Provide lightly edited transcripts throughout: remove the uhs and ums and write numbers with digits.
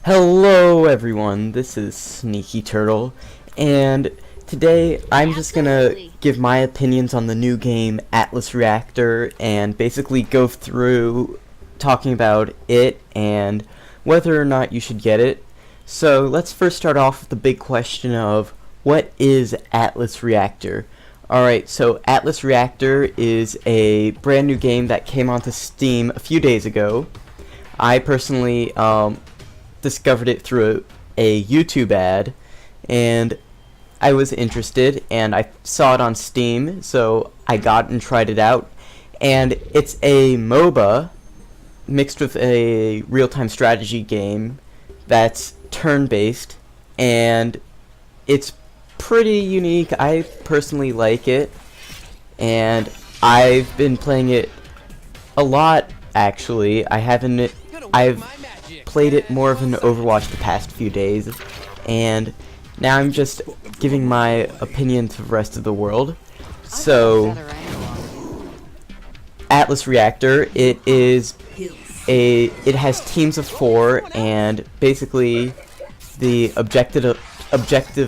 Hello everyone, this is Sneaky Turtle, and today I'm just gonna give my opinions on the new game Atlas Reactor and basically go through talking about it and whether or not you should get it. So let's first start off with the big question of what is Atlas Reactor? Alright, so Atlas Reactor is a brand new game that came onto Steam a few days ago. I personally discovered it through a YouTube ad, and I was interested, and I saw it on Steam, so I got and tried it out. And it's a MOBA mixed with a real-time strategy game that's turn-based, and it's pretty unique. I personally like it, and I've been playing it a lot, actually. I've played it more of an Overwatch the past few days, and now I'm just giving my opinion to the rest of the world. So, Atlas Reactor, it has teams of 4, and basically the objective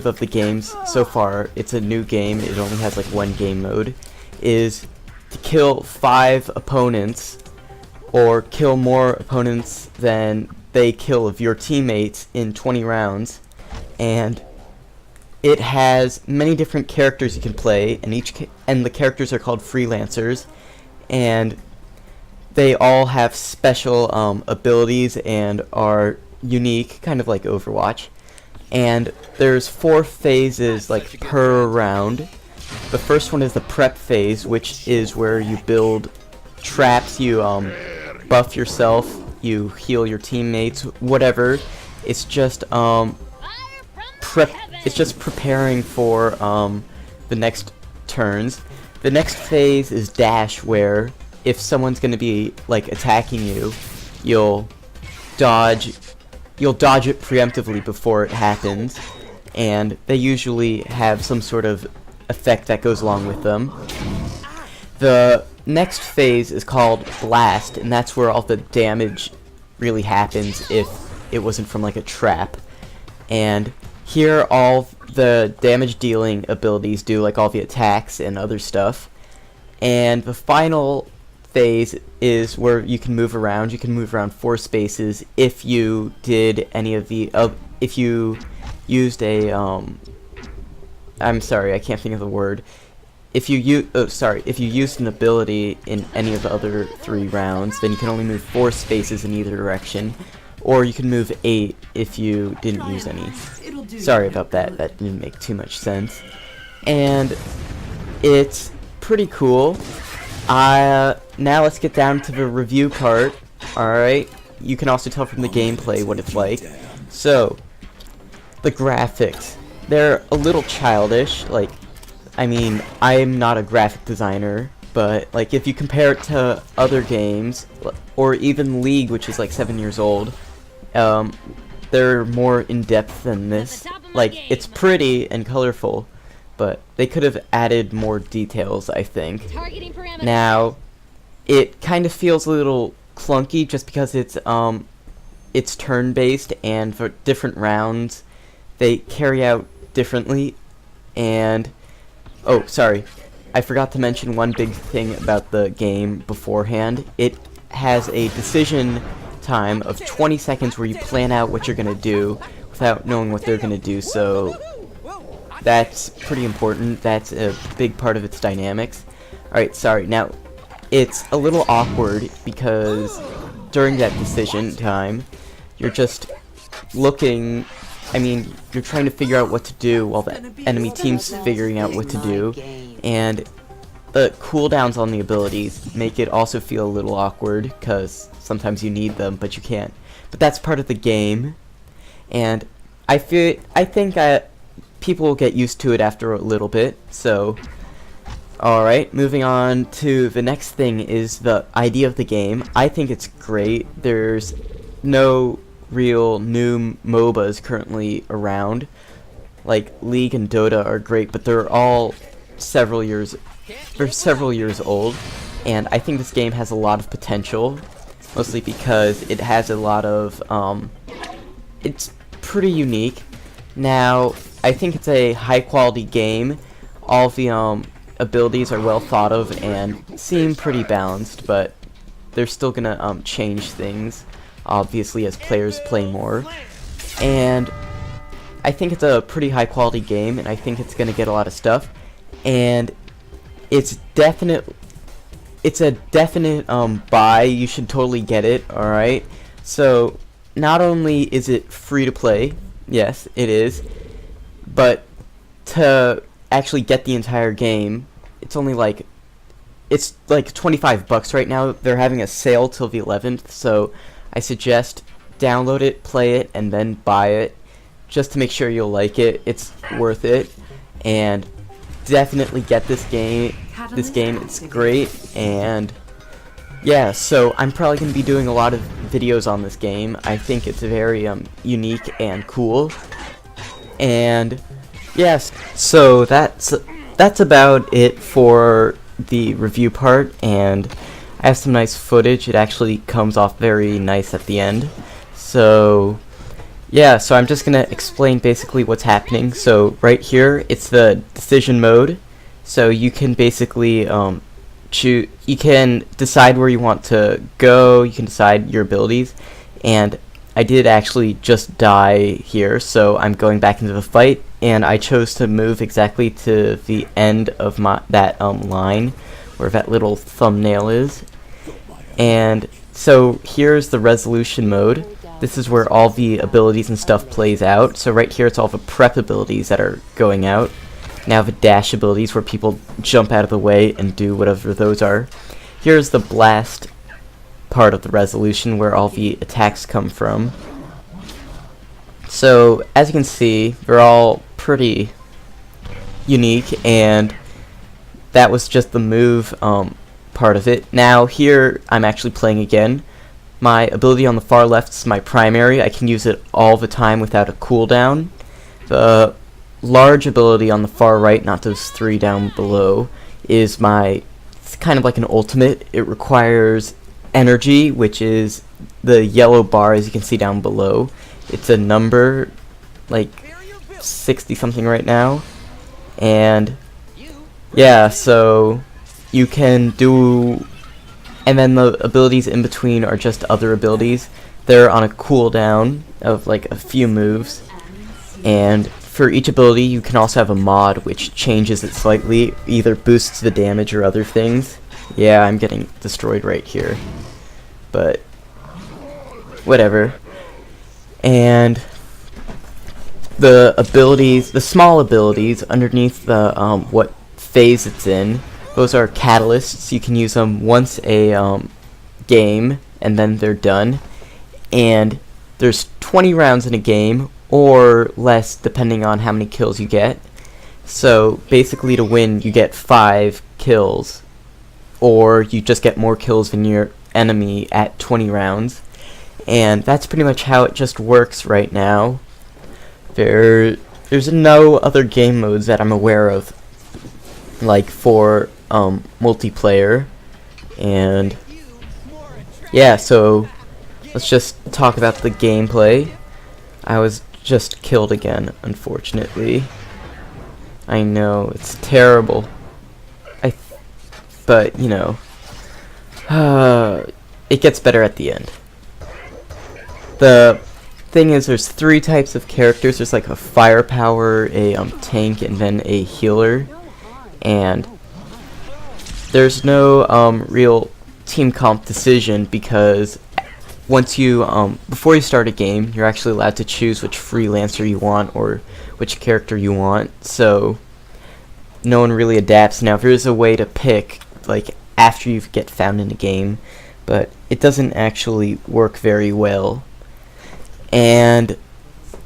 of the games so far, it's a new game, it only has like one game mode, is to kill 5 opponents, or kill more opponents than they kill of your teammates in 20 rounds. And it has many different characters you can play, and the characters are called freelancers, and they all have special abilities and are unique, kind of like Overwatch. And there's 4 phases like per round. The first one is the prep phase, which is where you build traps, you buff yourself, you heal your teammates, whatever. It's just preparing for the next turns. The next phase is dash, where if someone's going to be like attacking you, you'll dodge it preemptively before it happens, and they usually have some sort of effect that goes along with them. The next phase is called blast, and that's where all the damage really happens if it wasn't from like a trap. And here all the damage dealing abilities do like all the attacks and other stuff. And the final phase is where you can move around. You can move around 4 spaces if you did any of the if you used a I'm sorry, I can't think of the word. If you used an ability in any of the other 3 rounds, then you can only move 4 spaces in either direction, or you can move 8 if you didn't use any. Sorry about that, that didn't make too much sense. And it's pretty cool. Now let's get down to the review part. Alright, you can also tell from the gameplay what it's like. So, the graphics. They're a little childish, like, I mean, I'm not a graphic designer, but like if you compare it to other games, or even League, which is like 7 years old, they're more in-depth than this. Like, it's pretty and colorful, but they could have added more details, I think. Now, it kind of feels a little clunky just because it's turn-based, and for different rounds, they carry out differently, and oh, sorry. I forgot to mention one big thing about the game beforehand. It has a decision time of 20 seconds where you plan out what you're going to do without knowing what they're going to do, so that's pretty important. That's a big part of its dynamics. Alright, sorry. Now, it's a little awkward because during that decision time, you're just looking... I mean, you're trying to figure out what to do while the enemy team's figuring out what to do, and the cooldowns on the abilities make it also feel a little awkward, because sometimes you need them, but you can't. But that's part of the game, and I think people will get used to it after a little bit, so... Alright, moving on to the next thing is the idea of the game. I think it's great. There's no real new MOBAs currently around. Like League and Dota are great, but they're several years old, and I think this game has a lot of potential, mostly because it has a lot of it's pretty unique. Now, I think it's a high quality game. All of the abilities are well thought of and seem pretty balanced, but they're still gonna change things, obviously, as players play more. And I think it's a pretty high quality game, and I think it's gonna get a lot of stuff. And it's a definite buy. You should totally get it. All right. So not only is it free to play, yes, it is, but to actually get the entire game, it's like 25 bucks right now. They're having a sale till the 11th, so I suggest download it, play it, and then buy it, just to make sure you'll like it. It's worth it, and definitely get this game. It's great. And yeah, so I'm probably going to be doing a lot of videos on this game. I think it's very unique and cool. And yes, so that's about it for the review part, and I have some nice footage. It actually comes off very nice at the end. So yeah, so I'm just gonna explain basically what's happening. So right here, it's the decision mode. So you can basically choose. You can decide where you want to go. You can decide your abilities, and I did actually just die here, so I'm going back into the fight, and I chose to move exactly to the end of that line where that little thumbnail is. And so here's the resolution mode. This is where all the abilities and stuff plays out. So right here, it's all the prep abilities that are going out. Now the dash abilities, where people jump out of the way and do whatever those are. Here's the blast part of the resolution, where all the attacks come from. So as you can see, they're all pretty unique, and that was just the move part of it. Now here, I'm actually playing again. My ability on the far left is my primary. I can use it all the time without a cooldown. The large ability on the far right, not those three down below, is it's kind of like an ultimate. It requires energy, which is the yellow bar, as you can see down below. It's a number, like 60 something right now. And yeah, so you can do, and then the abilities in between are just other abilities. They're on a cooldown of like a few moves, and for each ability you can also have a mod which changes it slightly, either boosts the damage or other things. Yeah, I'm getting destroyed right here, but whatever. And the abilities, the small abilities underneath the what phase it's in, those are catalysts. You can use them once a game, and then they're done. And there's 20 rounds in a game, or less depending on how many kills you get. So basically, to win, you get 5 kills, or you just get more kills than your enemy at 20 rounds. And that's pretty much how it just works right now. There's no other game modes that I'm aware of, like for multiplayer. And yeah, so let's just talk about the gameplay. I was just killed again, unfortunately. I know, it's terrible. But you know, it gets better at the end. The thing is, there's 3 types of characters. There's like a firepower, a tank, and then a healer. And there's no real team comp decision, because once you before you start a game, you're actually allowed to choose which freelancer you want or which character you want. So no one really adapts. Now there is a way to pick, like, after you get found in a game, but it doesn't actually work very well. And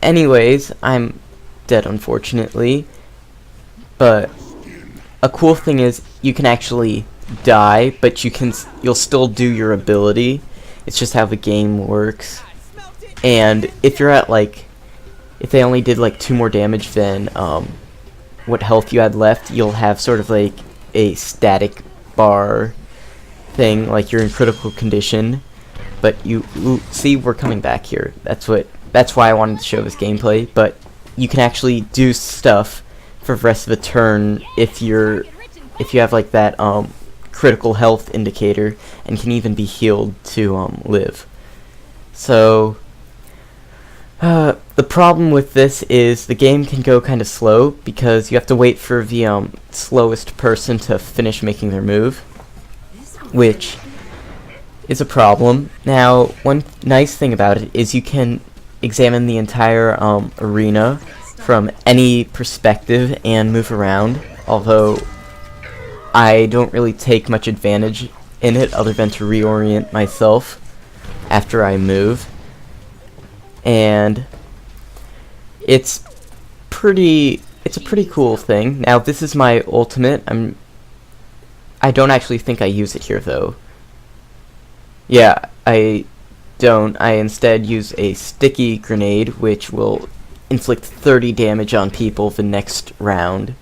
anyways, I'm dead, unfortunately. But a cool thing is you can actually die, but you'll still do your ability. It's just how the game works. And if you're at if they only did like 2 more damage than what health you had left, you'll have sort of like a static bar thing, like you're in critical condition. But see, we're coming back here. That's what that's why I wanted to show this gameplay, but you can actually do stuff for the rest of the turn if you have like that critical health indicator, and can even be healed to live. So the problem with this is the game can go kind of slow because you have to wait for the slowest person to finish making their move, which is a problem. Now, one nice thing about it is you can examine the entire arena from any perspective and move around, although I don't really take much advantage in it other than to reorient myself after I move. And it's a pretty cool thing. Now, this is my ultimate. I don't actually think I use it here though. Yeah, I don't. I instead use a sticky grenade, which will inflict 30 damage on people the next round.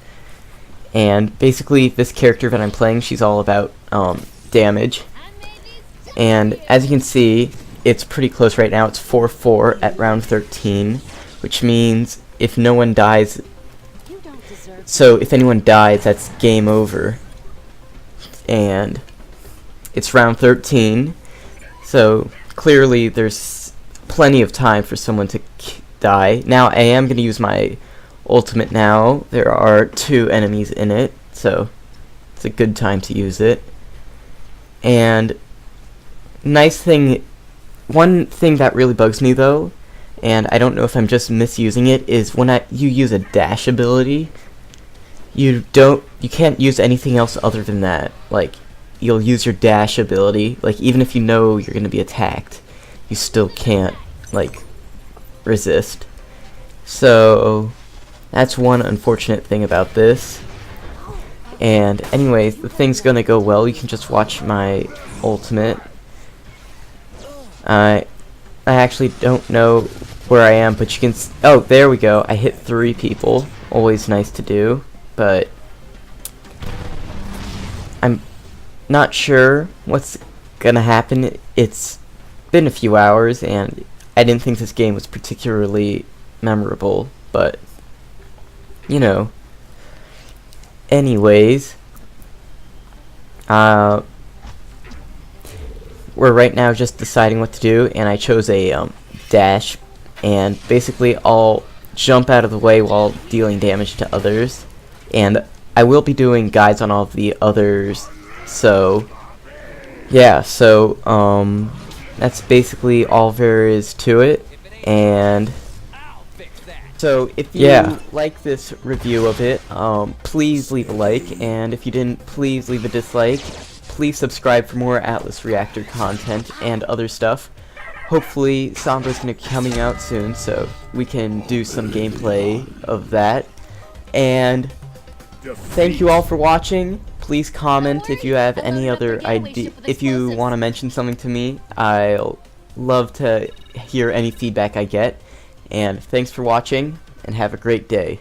And basically, this character that I'm playing, she's all about damage. And as you can see, it's pretty close right now. It's 4-4 at round 13, which means if no one dies, so if anyone dies, that's game over. And it's round 13, so clearly there's plenty of time for someone to die. Now, I am going to use my ultimate now. There are 2 enemies in it, so it's a good time to use it. And one thing that really bugs me though, and I don't know if I'm just misusing it, is when you use a dash ability, you can't use anything else other than that. Like, you'll use your dash ability, like even if you know you're gonna be attacked, you still can't like resist. So that's one unfortunate thing about this. And anyways, the thing's gonna go well. You can just watch my ultimate. I actually don't know where I am, but you can oh, there we go. I hit 3 people. Always nice to do, but I'm not sure what's gonna happen. It's been a few hours, and I didn't think this game was particularly memorable, but you know. Anyways, we're right now just deciding what to do, and I chose a dash, and basically I'll jump out of the way while dealing damage to others, and I will be doing guides on all of the others. So yeah, so that's basically all there is to it. And so if you like this review of it, please leave a like, and if you didn't, please leave a dislike. Please subscribe for more Atlas Reactor content and other stuff. Hopefully Sombra's going to be coming out soon, so we can do some gameplay of that. And thank you all for watching. Please comment if you have any other idea. If you want to mention something to me, I'll love to hear any feedback I get. And thanks for watching, and have a great day.